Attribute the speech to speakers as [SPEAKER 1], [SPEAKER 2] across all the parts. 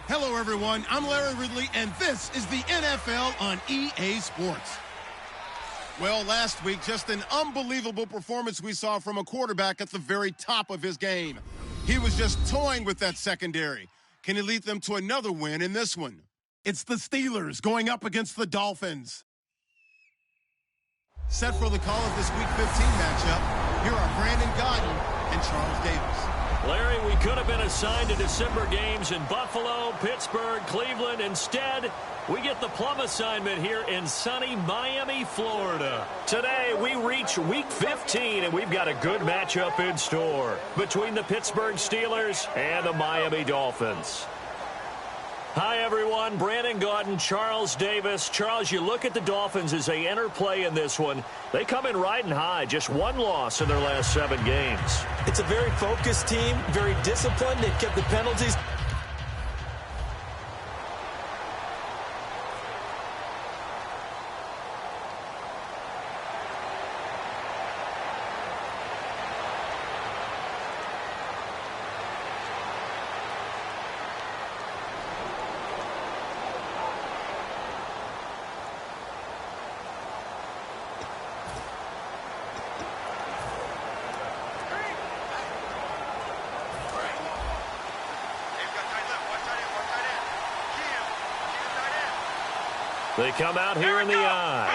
[SPEAKER 1] Hello, everyone. I'm Larry Ridley, and this is the NFL on EA Sports. Well, last week, just an unbelievable performance we saw from a quarterback at the very top of his game. He was just toying with that secondary. Can he lead them to another win in this one? It's the Steelers going up against the Dolphins. Set for the call of this Week 15 matchup, here are Brandon Gaudin and Charles Davis.
[SPEAKER 2] Larry, we could have been assigned to December games in Buffalo, Pittsburgh, Cleveland. Instead, we get the plum assignment here in sunny Miami, Florida. Today, we reach Week 15, and we've got a good matchup in store between the Pittsburgh Steelers and the Miami Dolphins. Hi, everyone. Brandon Gaudin, Charles Davis. Charles, you look at the Dolphins as they enter play in this one. They come in riding high, just one loss in their last 7 games.
[SPEAKER 3] It's a very focused team, very disciplined. They've kept the penalties.
[SPEAKER 2] They come out here in the eye.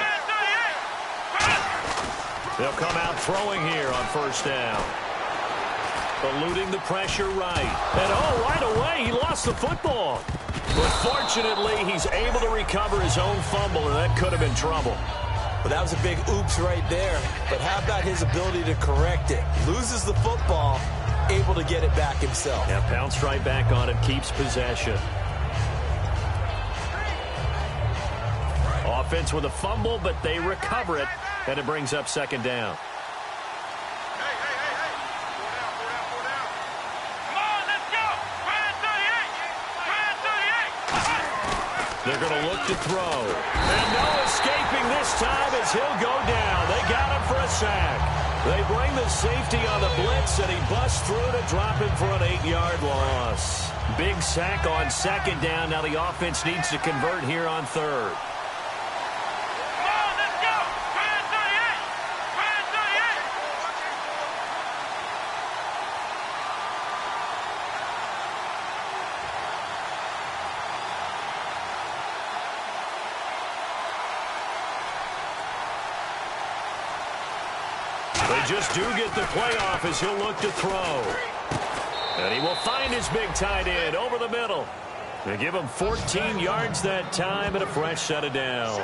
[SPEAKER 2] They'll come out throwing here on first down. Eluding the pressure right. And right away, he lost the football. But fortunately, he's able to recover his own fumble, and that could have been trouble.
[SPEAKER 3] Well, that was a big oops right there. But how about his ability to correct it? Loses the football, able to get it back himself.
[SPEAKER 2] Yeah, pounced right back on it, keeps possession. Offense with a fumble, but they recover it, and it brings up second down.
[SPEAKER 4] Hey. Four down. Come on, let's go. 38.
[SPEAKER 2] They're going to look to throw. And no escaping this time as he'll go down. They got him for a sack. They bring the safety on the blitz, and he busts through to drop him for an 8-yard loss. Big sack on second down. Now the offense needs to convert here on third. They just do get the playoff as he'll look to throw. And he will find his big tight end over the middle. They give him 14 yards that time and a fresh set of downs.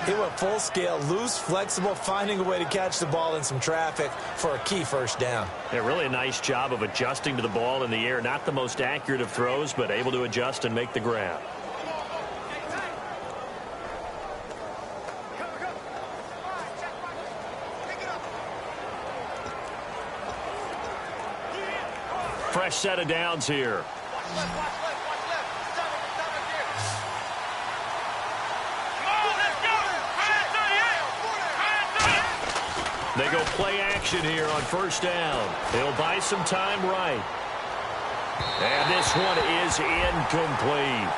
[SPEAKER 3] He went full scale, loose, flexible, finding a way to catch the ball in some traffic for a key first down.
[SPEAKER 2] Yeah, really a nice job of adjusting to the ball in the air. Not the most accurate of throws, but able to adjust and make the grab. Fresh set of downs here. They go play action here on first down. They'll buy some time right. And this one is incomplete.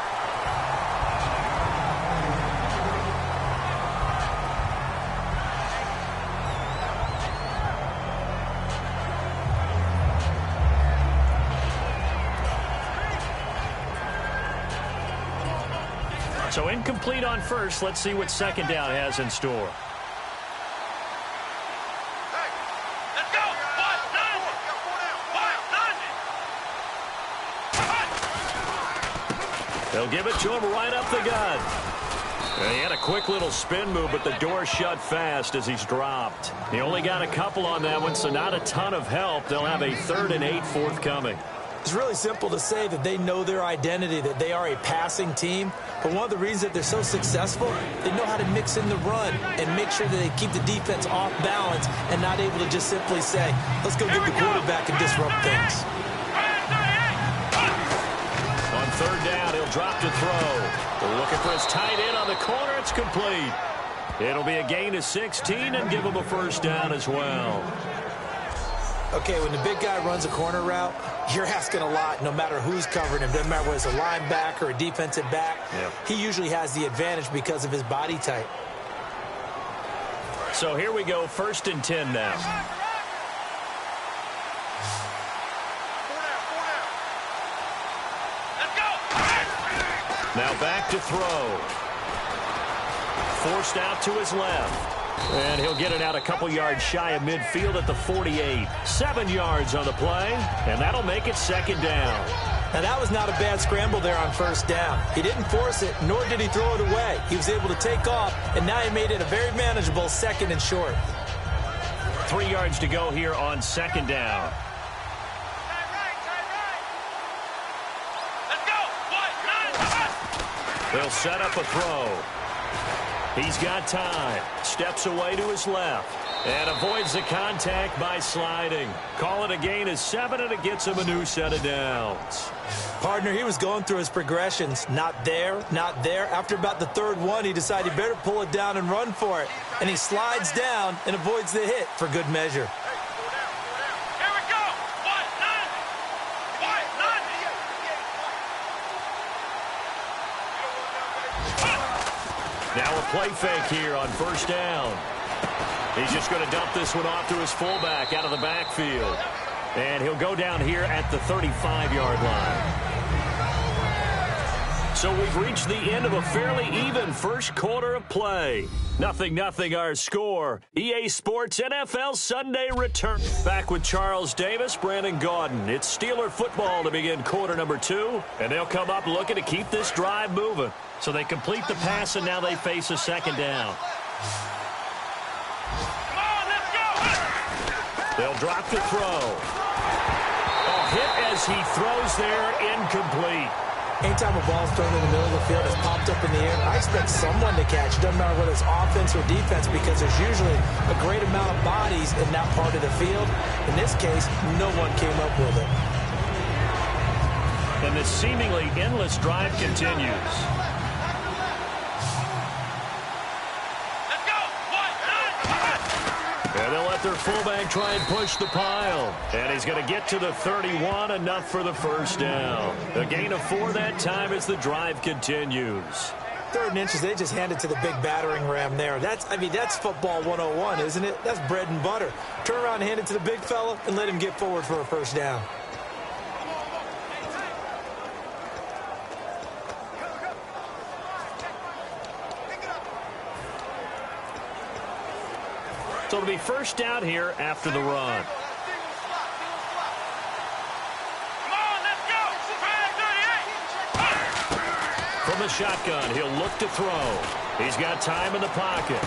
[SPEAKER 2] So incomplete on first. Let's see what second down has in store. They'll give it to him right up the gut. And he had a quick little spin move, but the door shut fast as he's dropped. He only got a couple on that one, so not a ton of help. They'll have a 3rd and 8 forthcoming.
[SPEAKER 3] It's really simple to say that they know their identity, that they are a passing team. But one of the reasons that they're so successful, they know how to mix in the run and make sure that they keep the defense off balance and not able to just simply say, let's go get the quarterback and disrupt things.
[SPEAKER 2] On third down, he'll drop to throw. They're looking for his tight end on the corner. It's complete. It'll be a gain of 16 and give him a first down as well.
[SPEAKER 3] Okay, when the big guy runs a corner route, you're asking a lot no matter who's covering him. Doesn't matter whether it's a linebacker or a defensive back.
[SPEAKER 2] Yeah.
[SPEAKER 3] He usually has the advantage because of his body type.
[SPEAKER 2] So here we go, 1st and 10 now.
[SPEAKER 4] Let's go.
[SPEAKER 2] Now back to throw. Forced out to his left. And he'll get it out a couple yards shy of midfield at the 48. 7 yards on the play, and that'll make it 2nd down.
[SPEAKER 3] Now, that was not a bad scramble there on 1st down. He didn't force it, nor did he throw it away. He was able to take off, and now he made it a very manageable 2nd and short.
[SPEAKER 2] 3 yards to go here on 2nd down.
[SPEAKER 4] Let's go. 1, 9,
[SPEAKER 2] They'll set up a throw. He's got time. Steps away to his left. And avoids the contact by sliding. Call it a gain of 7, and it gets him a new set of downs.
[SPEAKER 3] Partner, he was going through his progressions. Not there, not there. After about the 3rd one, he decided he better pull it down and run for it. And he slides down and avoids the hit for good measure.
[SPEAKER 4] Here we go. 1, 9.
[SPEAKER 2] Now a play fake here on 1st down. He's just going to dump this one off to his fullback out of the backfield. And he'll go down here at the 35-yard line. So we've reached the end of a fairly even first quarter of play. 0-0 our score. EA Sports NFL Sunday return. Back with Charles Davis, Brandon Gaudin. It's Steeler football to begin quarter number 2. And they'll come up looking to keep this drive moving. So they complete the pass, and now they face a 2nd down.
[SPEAKER 4] Come on, let's go.
[SPEAKER 2] They'll drop the throw. A hit as he throws there, incomplete.
[SPEAKER 3] Anytime a ball's thrown in the middle of the field, it's popped up in the air, I expect someone to catch. It doesn't matter whether it's offense or defense, because there's usually a great amount of bodies in that part of the field. In this case, no one came up with it.
[SPEAKER 2] And this seemingly endless drive continues.
[SPEAKER 4] Let's go. 1, 9.
[SPEAKER 2] And they'll let their fullback try and push the pile. And he's going to get to the 31, enough for the 1st down. A gain of 4 that time as the drive continues.
[SPEAKER 3] 3rd and inches, they just handed to the big battering ram there. That's football 101, isn't it? That's bread and butter. Turn around and hand it to the big fella and let him get forward for a 1st down.
[SPEAKER 2] So it'll be 1st down here after the run.
[SPEAKER 4] Come on, let's go. 38.
[SPEAKER 2] From the shotgun, he'll look to throw. He's got time in the pocket.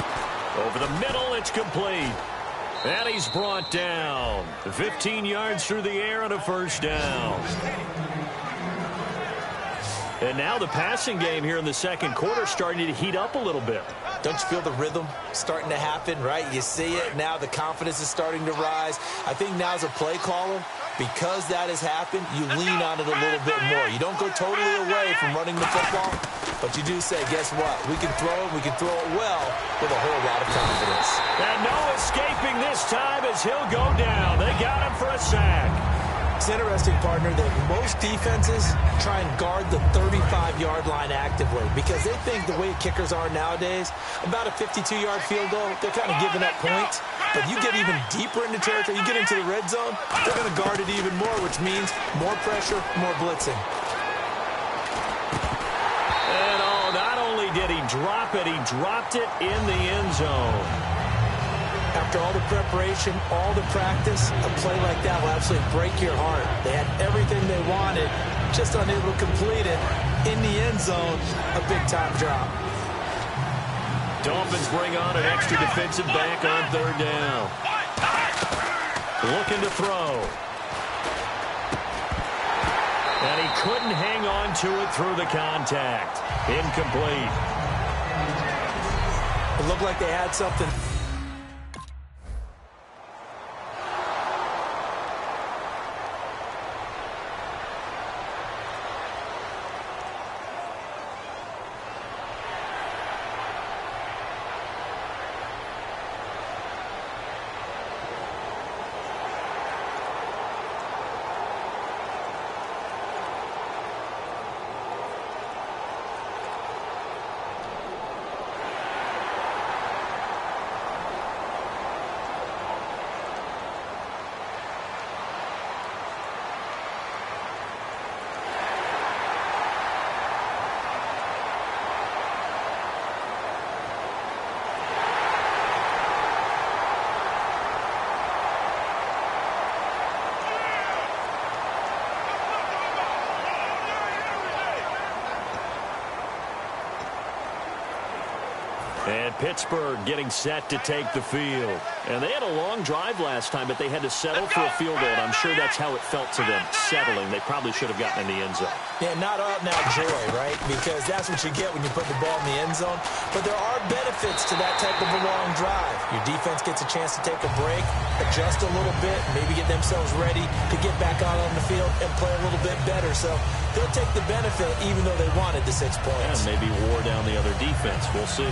[SPEAKER 2] Over the middle, it's complete. And he's brought down. 15 yards through the air on a 1st down. And now the passing game here in the 2nd quarter starting to heat up a little bit.
[SPEAKER 3] Don't you feel the rhythm starting to happen, right? You see it now. The confidence is starting to rise. I think now as a play caller, because that has happened, you lean on it a little bit more. You don't go totally away from running the football, but you do say, guess what? We can throw it. We can throw it well with a whole lot of confidence.
[SPEAKER 2] And no escaping this time as he'll go down. They got him for a sack.
[SPEAKER 3] It's interesting, partner, that most defenses try and guard the 35-yard line actively because they think the way kickers are nowadays, about a 52-yard field goal, they're kind of giving up points. But you get even deeper into territory, you get into the red zone, they're going to guard it even more, which means more pressure, more blitzing.
[SPEAKER 2] And not only did he drop it, he dropped it in the end zone.
[SPEAKER 3] After all the preparation, all the practice, a play like that will absolutely break your heart. They had everything they wanted, just unable to complete it. In the end zone, a big-time drop.
[SPEAKER 2] Dolphins bring on an extra defensive back on 3rd down. Looking to throw. And he couldn't hang on to it through the contact. Incomplete.
[SPEAKER 3] It looked like they had something.
[SPEAKER 2] And Pittsburgh getting set to take the field. And they had a long drive last time, but they had to settle for a field goal, and I'm sure that's how it felt to them, settling. They probably should have gotten in the end zone.
[SPEAKER 3] Yeah, not out-and-out joy, right? Because that's what you get when you put the ball in the end zone. But there are benefits to that type of a long drive. Your defense gets a chance to take a break, adjust a little bit, maybe get themselves ready to get back out on the field and play a little bit better. So they'll take the benefit even though they wanted the 6 points.
[SPEAKER 2] And maybe wore down the other defense. We'll see.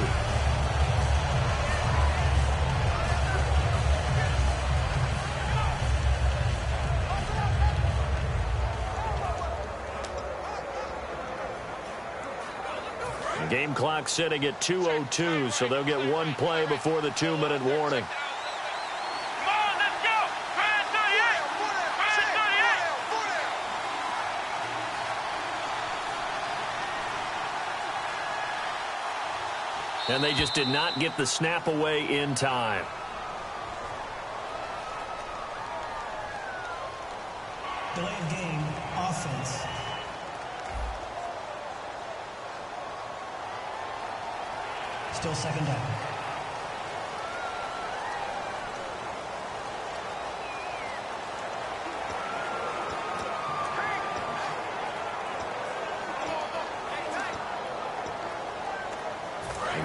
[SPEAKER 2] Game clock sitting at 2:02, so they'll get one play before the 2-minute warning.
[SPEAKER 4] Come on, let's go. Grand 38. Grand 38.
[SPEAKER 2] And they just did not get the snap away in time.
[SPEAKER 5] Delay of game, offense. Still second down.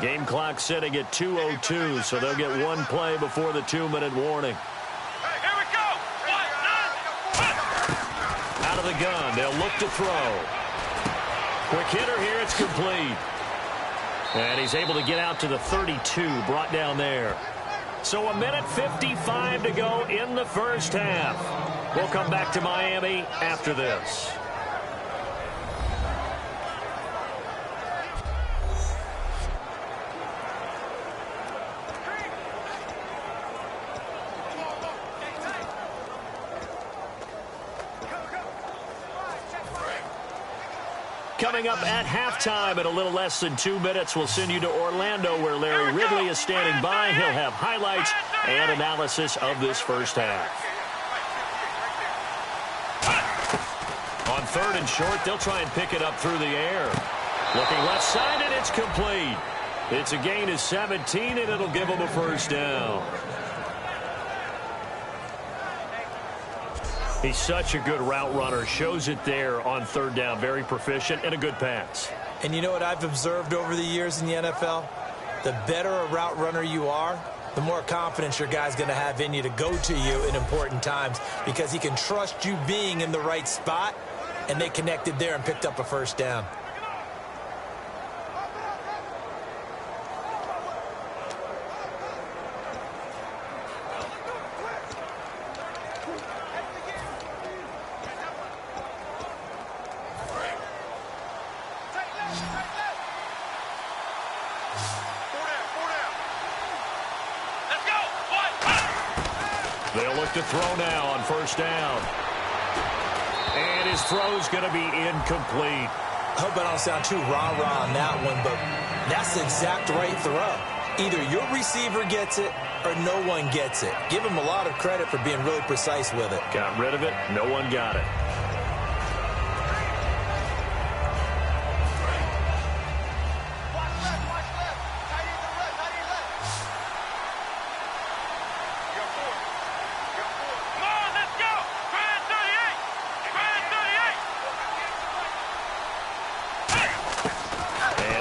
[SPEAKER 2] Game clock sitting at 2:02, so they'll get one play before the 2-minute warning.
[SPEAKER 4] Here we go.
[SPEAKER 2] Out of the gun, they'll look to throw. Quick hitter here, it's complete. And he's able to get out to the 32, brought down there. So 1:55 to go in the first half. We'll come back to Miami after this. Coming up at halftime in a little less than 2 minutes, we'll send you to Orlando where Larry Ridley is standing by. He'll have highlights and analysis of this first half. On 3rd and short, they'll try and pick it up through the air. Looking left side, and it's complete. It's a gain of 17, and it'll give them a first down. He's such a good route runner. Shows it there on 3rd down. Very proficient and a good pass.
[SPEAKER 3] And you know what I've observed over the years in the NFL? The better a route runner you are, the more confidence your guy's going to have in you to go to you in important times because he can trust you being in the right spot, and they connected there and picked up a first down.
[SPEAKER 2] They'll look to throw now on 1st down. And his throw's going to be incomplete.
[SPEAKER 3] I hope I don't sound too rah-rah on that one, but that's the exact right throw. Either your receiver gets it or no one gets it. Give him a lot of credit for being really precise with it.
[SPEAKER 2] Got rid of it. No one got it.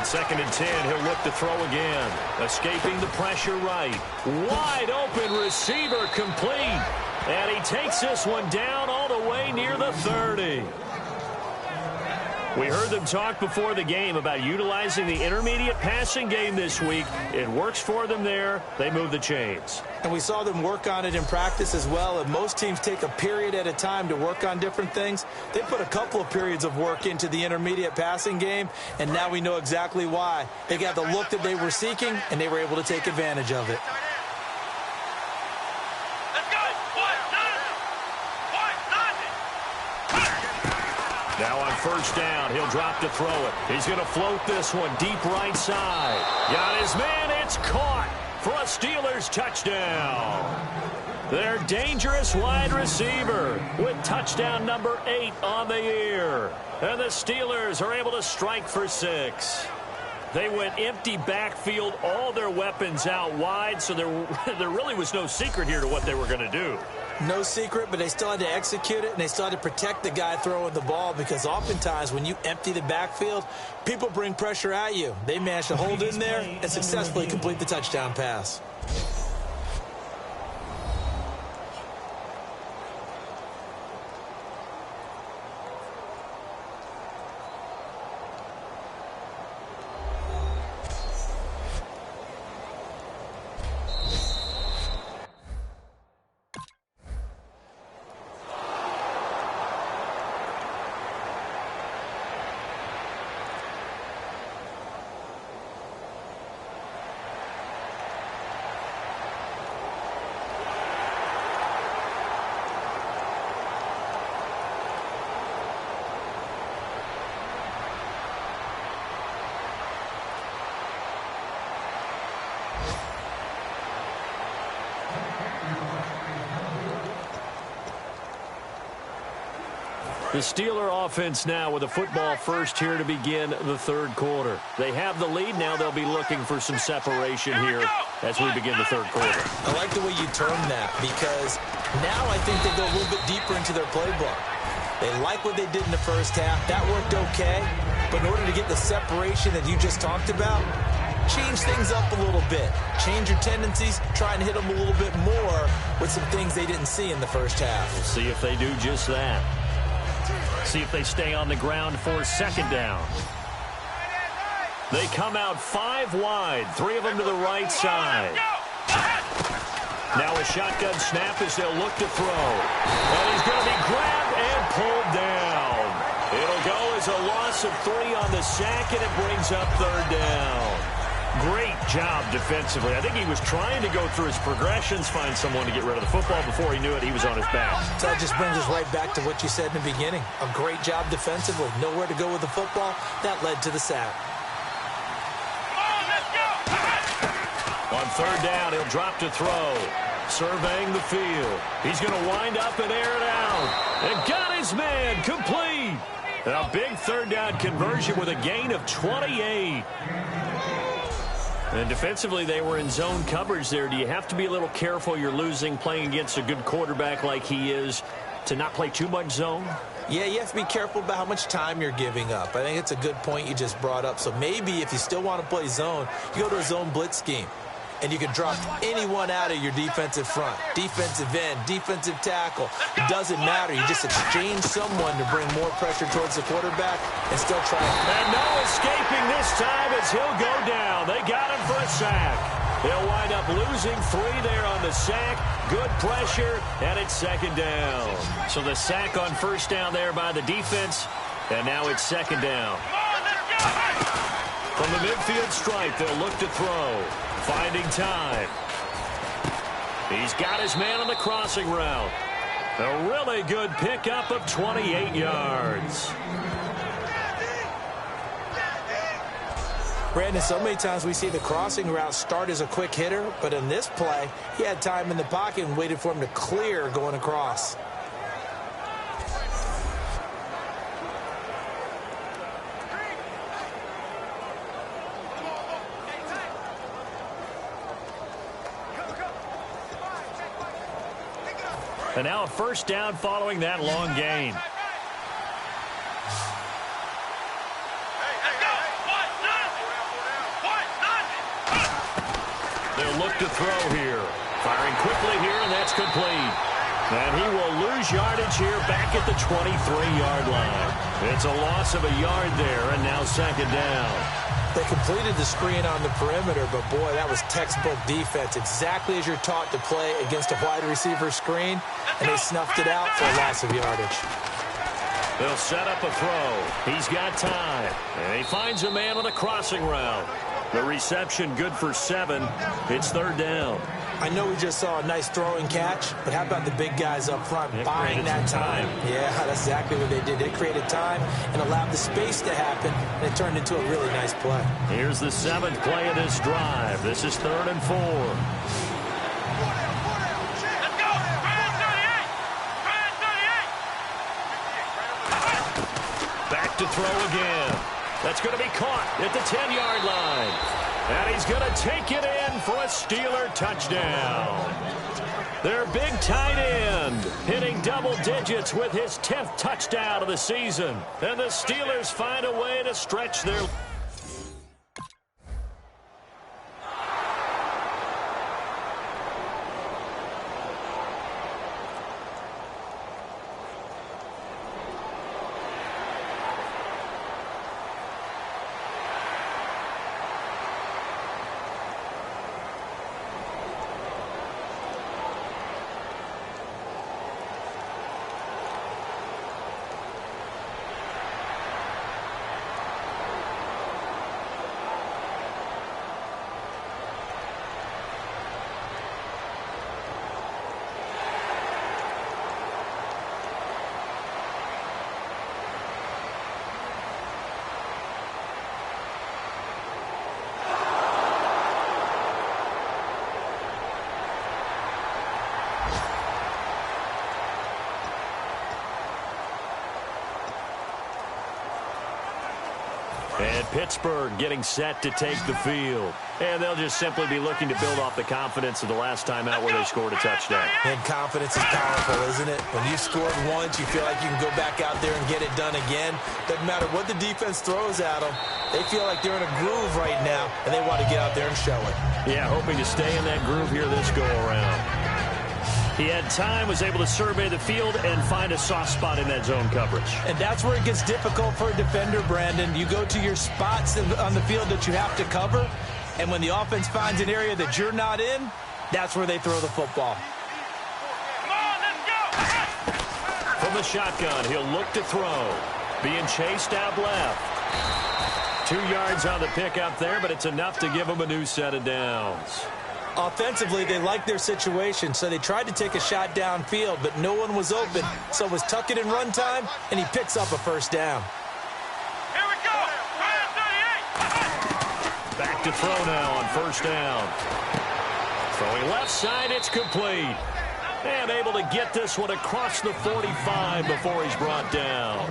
[SPEAKER 2] Second and 10, he'll look to throw again. Escaping the pressure right. Wide open receiver complete. And he takes this one down all the way near the 30. We heard them talk before the game about utilizing the intermediate passing game this week. It works for them there. They move the chains.
[SPEAKER 3] And we saw them work on it in practice as well. And most teams take a period at a time to work on different things. They put a couple of periods of work into the intermediate passing game, and now we know exactly why. They got the look that they were seeking, and they were able to take advantage of it.
[SPEAKER 2] Now on 1st down, he'll drop to throw it. He's going to float this one deep right side. Got his man. It's caught for a Steelers touchdown. Their dangerous wide receiver with touchdown number 8 on the year. And the Steelers are able to strike for 6. They went empty backfield, all their weapons out wide, so there really was no secret here to what they were going to do.
[SPEAKER 3] No secret, but they still had to execute it, and they still had to protect the guy throwing the ball, because oftentimes when you empty the backfield, people bring pressure at you. They managed to hold in there and successfully complete the touchdown pass.
[SPEAKER 2] The Steeler offense now with a football first here to begin the third quarter. They have the lead. Now they'll be looking for some separation here as we begin the third quarter.
[SPEAKER 3] I like the way you term that, because now I think they go a little bit deeper into their playbook. They like what they did in the first half. That worked okay. But in order to get the separation that you just talked about, change things up a little bit. Change your tendencies. Try and hit them a little bit more with some things they didn't see in the first half.
[SPEAKER 2] We'll see if they do just that. See if they stay on the ground for second down. They come out 5 wide, 3 of them to the right side. Now a shotgun snap as they'll look to throw. And he's going to be grabbed and pulled down. It'll go as a loss of 3 on the sack, and it brings up third down. Great job defensively. I think he was trying to go through his progressions, find someone to get rid of the football. Before he knew it, he was on his back.
[SPEAKER 3] So that just brings us right back to what you said in the beginning. A great job defensively. Nowhere to go with the football. That led to the sack.
[SPEAKER 2] On third down, he'll drop to throw. Surveying the field. He's going to wind up and air it out. And got his man complete. And a big third down conversion with a gain of 28. And defensively, they were in zone coverage there. Do you have to be a little careful? You're losing, playing against a good quarterback like he is, to not play too much zone?
[SPEAKER 3] Yeah, you have to be careful about how much time you're giving up. I think it's a good point you just brought up. So maybe if you still want to play zone, you go to a zone blitz scheme. And you can drop anyone out of your defensive front. Defensive end, defensive tackle. Doesn't matter. You just exchange someone to bring more pressure towards the quarterback and still try.
[SPEAKER 2] And no escaping this time as he'll go down. They got him for a sack. They'll wind up losing 3 there on the sack. Good pressure, and it's second down. So the sack on first down there by the defense, and now it's second down. From the midfield stripe, they'll look to throw. Finding time. He's got his man on the crossing route. A really good pickup of 28 yards.
[SPEAKER 3] Brandon, so many times we see the crossing route start as a quick hitter, but in this play, he had time in the pocket and waited for him to clear going across.
[SPEAKER 2] And now a first down following that long gain. They'll look to throw here. Firing quickly here, and that's complete. And he will lose yardage here back at the 23-yard line. It's a loss of a yard there, and now second down.
[SPEAKER 3] They completed the screen on the perimeter, but boy, that was textbook defense. Exactly as you're taught to play against a wide receiver screen, and they snuffed it out for a loss of yardage.
[SPEAKER 2] They'll set up a throw. He's got time, and he finds a man on a crossing route. The reception good for 7. It's third down.
[SPEAKER 3] I know we just saw a nice throwing catch, but how about the big guys up front buying that time? Yeah, that's exactly what they did. They created time and allowed the space to happen, and it turned into a really nice play.
[SPEAKER 2] Here's the 7th play of this drive. This is 3rd and 4. Back to throw again. That's going to be caught at the 10-yard line. And he's going to take it in for a Steeler touchdown. Their big tight end hitting double digits with his 10th touchdown of the season. And the Steelers find a way to stretch their... And Pittsburgh getting set to take the field. And they'll just simply be looking to build off the confidence of the last time out where they scored a touchdown.
[SPEAKER 3] And confidence is powerful, isn't it? When you scored once, you feel like you can go back out there and get it done again. Doesn't matter what the defense throws at them. They feel like they're in a groove right now, and they want to get out there and show it.
[SPEAKER 2] Yeah, hoping to stay in that groove here this go-around. He had time, was able to survey the field and find a soft spot in that zone coverage.
[SPEAKER 3] And that's where it gets difficult for a defender, Brandon. You go to your spots on the field that you have to cover, and when the offense finds an area that you're not in, that's where they throw the football.
[SPEAKER 4] Come on, let's go!
[SPEAKER 2] From the shotgun, he'll look to throw. Being chased out left. 2 yards on the pickup there, but it's enough to give him a new set of downs.
[SPEAKER 3] Offensively, they liked their situation, so they tried to take a shot downfield, but no one was open. So it was tuck it and run time, and he picks up a first down.
[SPEAKER 4] Here we go! 38!
[SPEAKER 2] Back to throw now on first down. Throwing left side, it's complete. And able to get this one across the 45 before he's brought down.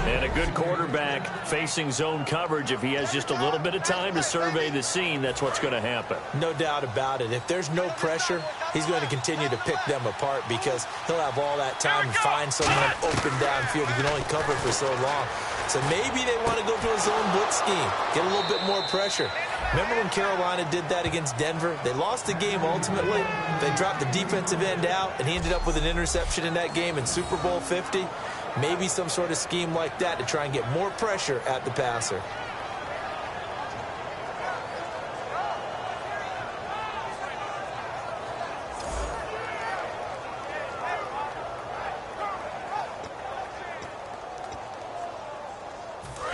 [SPEAKER 2] And a good quarterback facing zone coverage. If he has just a little bit of time to survey the scene, that's what's going to happen.
[SPEAKER 3] No doubt about it. If there's no pressure, he's going to continue to pick them apart because he'll have all that time to find someone open downfield. He can only cover for so long. So maybe they want to go to a zone blitz scheme, get a little bit more pressure. Remember when Carolina did that against Denver? They lost the game ultimately. They dropped the defensive end out, and he ended up with an interception in that game in Super Bowl 50. Maybe some sort of scheme like that to try and get more pressure at the passer.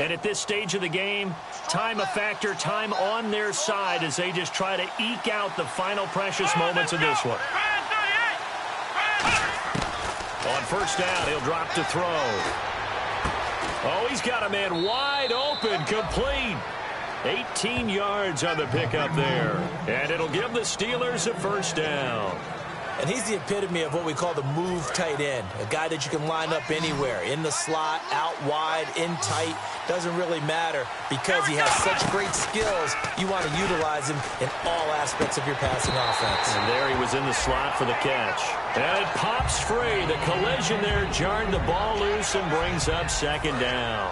[SPEAKER 2] And at this stage of the game, time a factor, time on their side as they just try to eke out the final precious moments of this one. On first down, he'll drop to throw. Oh, he's got a man wide open, complete. 18 yards on the pickup there. And it'll give the Steelers a first down.
[SPEAKER 3] And he's the epitome of what we call the move tight end, a guy that you can line up anywhere, in the slot, out wide, in tight. Doesn't really matter because he has such great skills. You want to utilize him in all aspects of your passing offense.
[SPEAKER 2] And there he was in the slot for the catch. And it pops free. The collision there jarred the ball loose and brings up second down.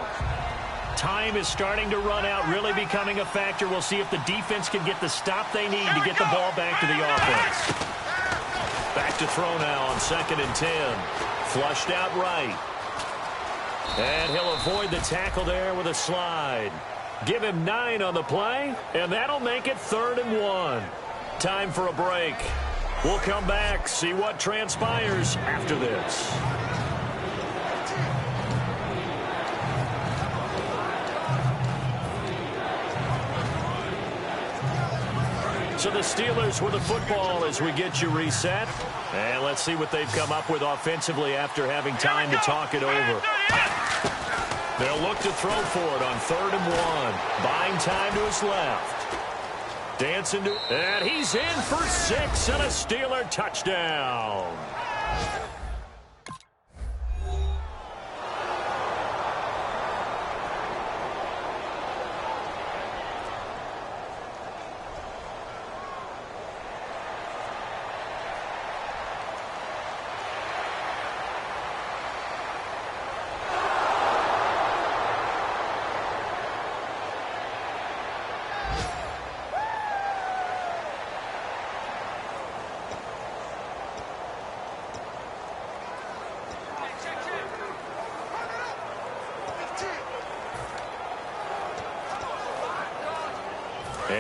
[SPEAKER 2] Time is starting to run out, really becoming a factor. We'll see if the defense can get the stop they need to get the ball back to the offense. Back to throw now on 2nd and 10. Flushed out right. And he'll avoid the tackle there with a slide. Give him 9 on the play, and that'll make it 3rd and 1. Time for a break. We'll come back, see what transpires after this. So the Steelers with the football as we get you reset. And let's see what they've come up with offensively after having time to talk it over. They'll look to throw for it on 3rd and 1. Buying time to his left. Dancing to... And he's in for 6 and a Steeler touchdown.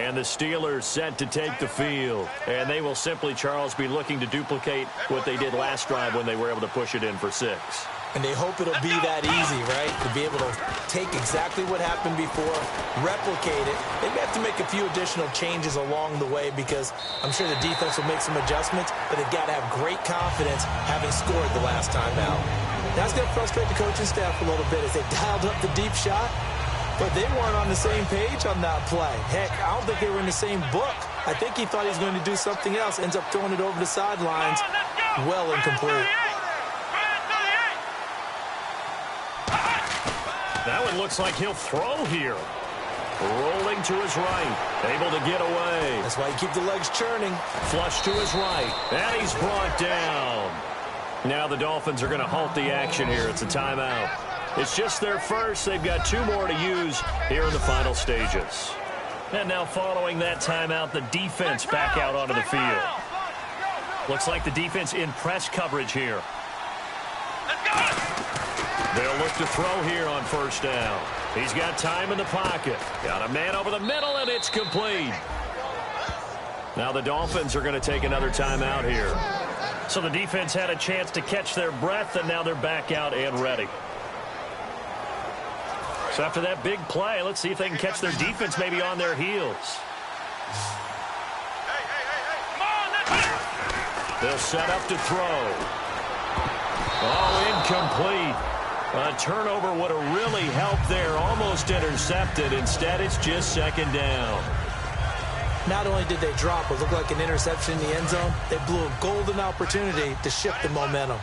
[SPEAKER 2] And the Steelers set to take the field. And they will simply, Charles, be looking to duplicate what they did last drive when they were able to push it in for 6.
[SPEAKER 3] And they hope it'll be that easy, right? To be able to take exactly what happened before, replicate it. They may have to make a few additional changes along the way because I'm sure the defense will make some adjustments, but they've got to have great confidence having scored the last time out. That's going to frustrate the coaching staff a little bit as they dialed up the deep shot, but they weren't on the same page on that play. Heck, I don't think they were in the same book. I think he thought he was going to do something else, ends up throwing it over the sidelines. Well incomplete.
[SPEAKER 2] That one looks like he'll throw here. Rolling to his right. Able to get away.
[SPEAKER 3] That's why you keep the legs churning.
[SPEAKER 2] Flush to his right. And he's brought down. Now the Dolphins are going to halt the action here. It's a timeout. It's just their first. They've got 2 more to use here in the final stages. And now following that timeout, the defense back out onto the field. Looks like the defense in press coverage here. They'll look to throw here on first down. He's got time in the pocket. Got a man over the middle, and it's complete. Now the Dolphins are going to take another timeout here. So the defense had a chance to catch their breath, and now they're back out and ready. So after that big play, let's see if they can catch their defense maybe on their heels. They'll set up to throw. Oh, incomplete. A turnover would have really helped there. Almost intercepted. Instead, it's just second down.
[SPEAKER 3] Not only did they drop what looked like an interception in the end zone, they blew a golden opportunity to shift the momentum.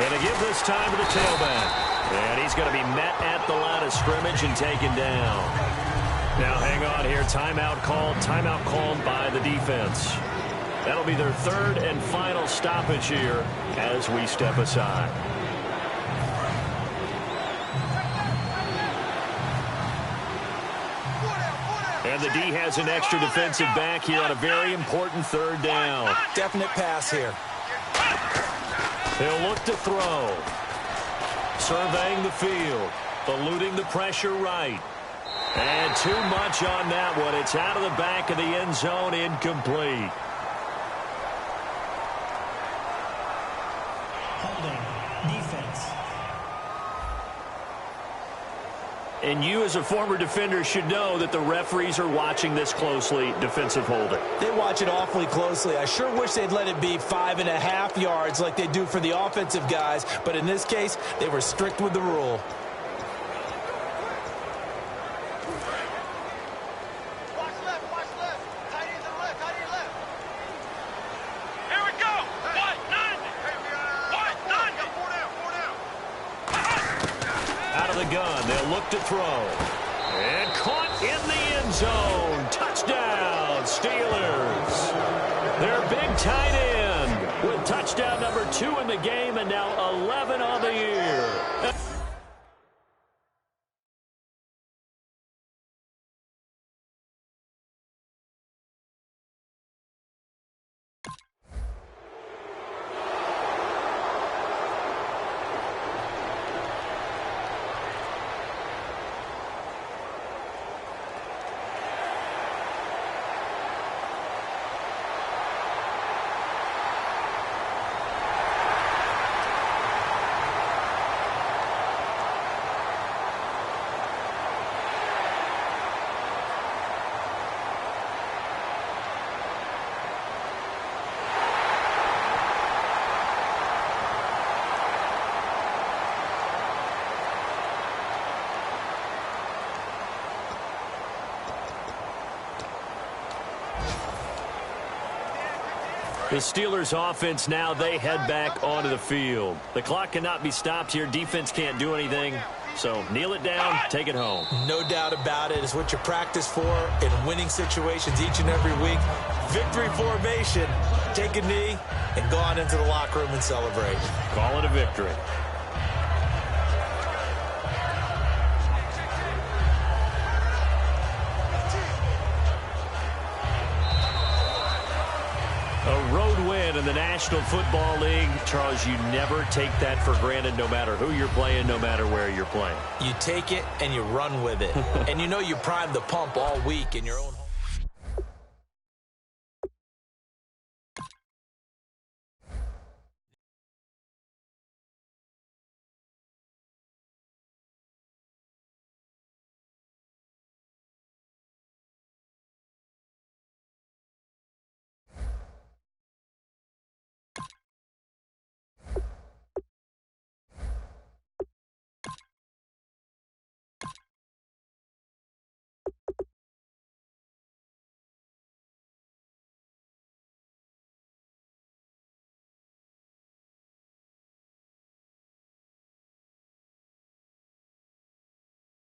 [SPEAKER 2] And to give this time to the tailback. And he's going to be met at the line of scrimmage and taken down. Now hang on here. Timeout called by the defense. That'll be their 3rd and final stoppage here as we step aside. And the D has an extra defensive back here on a very important 3rd down.
[SPEAKER 3] Definite pass here.
[SPEAKER 2] He'll look to throw. Surveying the field. Eluding the pressure right. And too much on that one. It's out of the back of the end zone, incomplete.
[SPEAKER 5] Defense.
[SPEAKER 2] And you as a former defender should know that the referees are watching this closely, defensive holding.
[SPEAKER 3] They watch it awfully closely. I sure wish they'd let it be 5.5 yards like they do for the offensive guys, but in this case, they were strict with the rule.
[SPEAKER 2] They'll look to throw. And caught in the end zone. Touchdown, Steelers. Their big tight end with touchdown number 2 in the game and now 11 on the year. The Steelers offense now, they head back onto the field. The clock cannot be stopped here. Defense can't do anything. So kneel it down, take it home.
[SPEAKER 3] No doubt about it. It's what you practice for in winning situations each and every week. Victory formation. Take a knee and go on into the locker room and celebrate.
[SPEAKER 2] Call it a victory. A road win, and in the National Football League, Charles, you never take that for granted no matter who you're playing, no matter where you're playing.
[SPEAKER 3] You take it and you run with it. And you know you primed the pump all week in your own home.